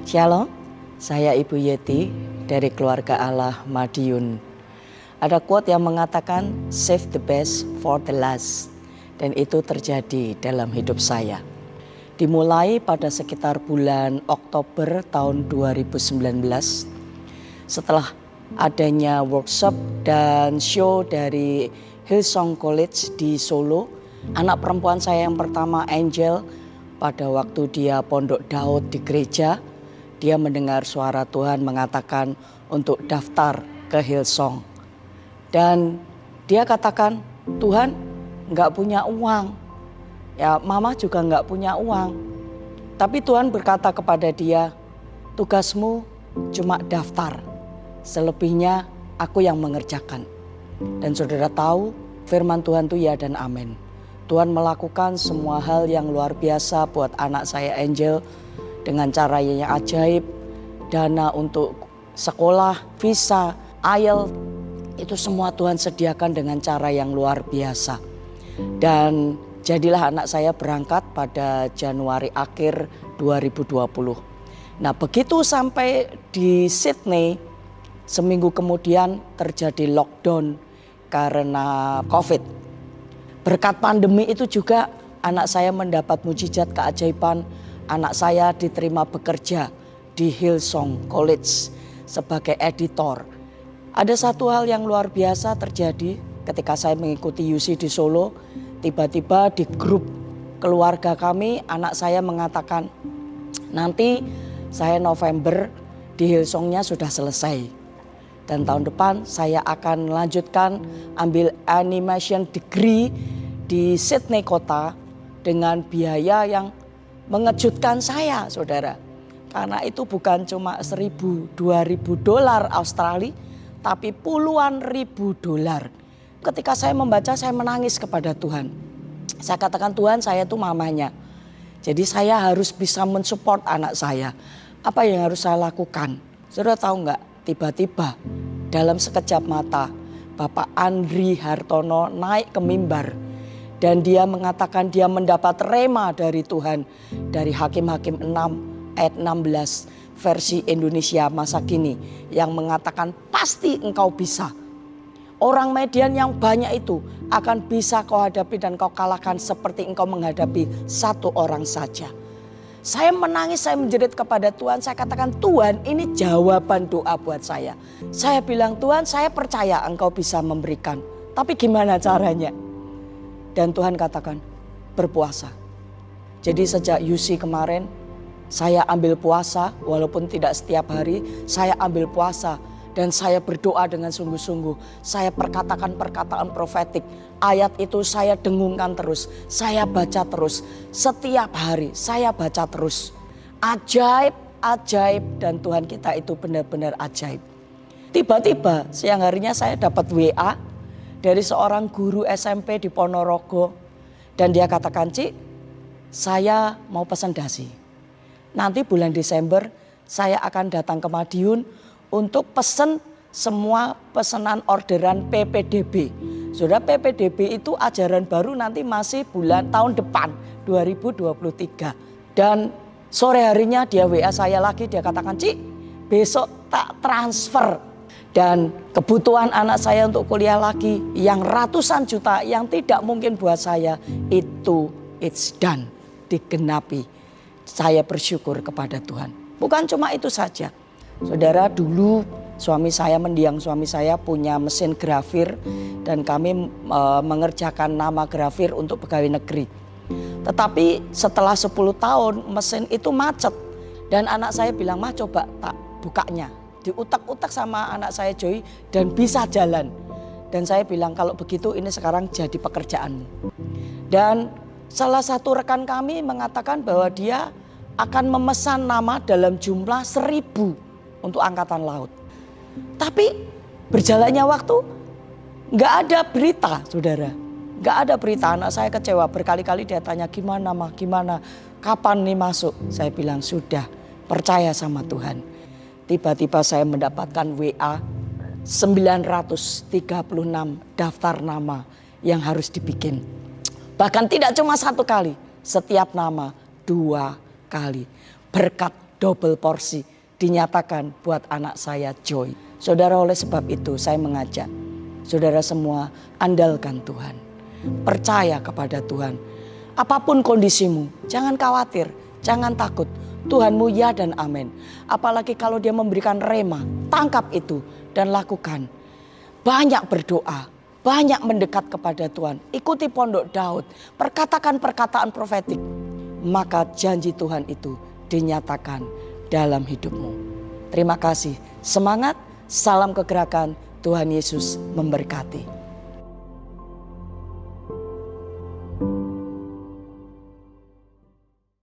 Shalom, saya Ibu Yeti dari keluarga Allah Madiun. Ada quote yang mengatakan save the best for the last. Dan itu terjadi dalam hidup saya. Dimulai pada sekitar bulan Oktober tahun 2019. Setelah adanya workshop dan show dari Hillsong College di Solo. Anak perempuan saya yang pertama Angel, pada waktu dia pondok Daud di gereja, dia mendengar suara Tuhan mengatakan untuk daftar ke Hillsong. Dan dia katakan, Tuhan nggak punya uang. Ya mama juga nggak punya uang. Tapi Tuhan berkata kepada dia, tugasmu cuma daftar. Selebihnya aku yang mengerjakan. Dan saudara tahu firman Tuhan itu ya dan amin. Tuhan melakukan semua hal yang luar biasa buat anak saya Angel. Dengan cara yang ajaib, dana untuk sekolah, visa, IELTS, itu semua Tuhan sediakan dengan cara yang luar biasa. Dan jadilah anak saya berangkat pada Januari akhir 2020. Nah begitu sampai di Sydney, seminggu kemudian terjadi lockdown karena COVID. Berkat pandemi itu juga anak saya mendapat mujizat keajaiban. Anak saya diterima bekerja di Hillsong College sebagai editor. Ada satu hal yang luar biasa terjadi ketika saya mengikuti UC di Solo. Tiba-tiba di grup keluarga kami, anak saya mengatakan, nanti saya November di Hillsongnya sudah selesai. Dan tahun depan saya akan melanjutkan ambil animation degree di Sydney kota dengan biaya yang mengejutkan saya, saudara. Karena itu bukan cuma 1.000, 2.000 dolar Australia, tapi puluhan ribu dolar. Ketika saya membaca, saya menangis kepada Tuhan. Saya katakan, Tuhan, saya itu mamanya. Jadi saya harus bisa mensupport anak saya. Apa yang harus saya lakukan? Saudara tahu nggak? Tiba-tiba dalam sekejap mata, Bapak Andri Hartono naik ke mimbar. Dan dia mengatakan dia mendapat rema dari Tuhan. Dari Hakim-Hakim 6 ayat 16 versi Indonesia masa kini. Yang mengatakan pasti engkau bisa. Orang Median yang banyak itu akan bisa kau hadapi dan kau kalahkan seperti engkau menghadapi satu orang saja. Saya menangis, saya menjerit kepada Tuhan. Saya katakan, Tuhan ini jawaban doa buat saya. Saya bilang, Tuhan saya percaya engkau bisa memberikan. Tapi gimana caranya? Dan Tuhan katakan, berpuasa. Jadi sejak UC kemarin, saya ambil puasa, walaupun tidak setiap hari, saya ambil puasa. Dan saya berdoa dengan sungguh-sungguh. Saya perkatakan perkataan profetik. Ayat itu saya dengungkan terus. Saya baca terus. Setiap hari saya baca terus. Ajaib, ajaib. Dan Tuhan kita itu benar-benar ajaib. Tiba-tiba siang harinya saya dapat WA dari seorang guru SMP di Ponorogo. Dan dia katakan, Cik, saya mau pesan dasi. Nanti bulan Desember saya akan datang ke Madiun untuk pesan semua pesanan orderan PPDB. Sudah PPDB itu ajaran baru nanti masih tahun depan 2023. Dan sore harinya dia WA saya lagi, dia katakan, Cik, besok tak transfer. Dan kebutuhan anak saya untuk kuliah lagi yang ratusan juta yang tidak mungkin buat saya itu it's done, digenapi. Saya bersyukur kepada Tuhan. Bukan cuma itu saja. Saudara, dulu mendiang suami saya punya mesin grafir dan kami mengerjakan nama grafir untuk pegawai negeri. Tetapi setelah 10 tahun mesin itu macet dan anak saya bilang, Mah coba tak bukanya. Diutak-utak sama anak saya Joy dan bisa jalan. Dan saya bilang kalau begitu ini sekarang jadi pekerjaanmu. Dan salah satu rekan kami mengatakan bahwa dia akan memesan nama dalam jumlah 1.000 untuk angkatan laut. Tapi berjalannya waktu gak ada berita, saudara. Gak ada berita. Anak saya kecewa, berkali-kali dia tanya gimana mah, gimana, kapan nih masuk. Saya bilang sudah, percaya sama Tuhan. Tiba-tiba saya mendapatkan WA 936 daftar nama yang harus dibikin. Bahkan tidak cuma 1 kali, setiap nama 2 kali. Berkat double porsi dinyatakan buat anak saya Joy. Saudara, oleh sebab itu saya mengajak saudara semua, andalkan Tuhan. Percaya kepada Tuhan. Apapun kondisimu, jangan khawatir, jangan takut. Tuhanmu ya dan amin. Apalagi kalau dia memberikan rema, tangkap itu dan lakukan. Banyak berdoa, banyak mendekat kepada Tuhan. Ikuti pondok Daud, perkatakan perkataan profetik. Maka janji Tuhan itu dinyatakan dalam hidupmu. Terima kasih, semangat, salam kegerakan, Tuhan Yesus memberkati.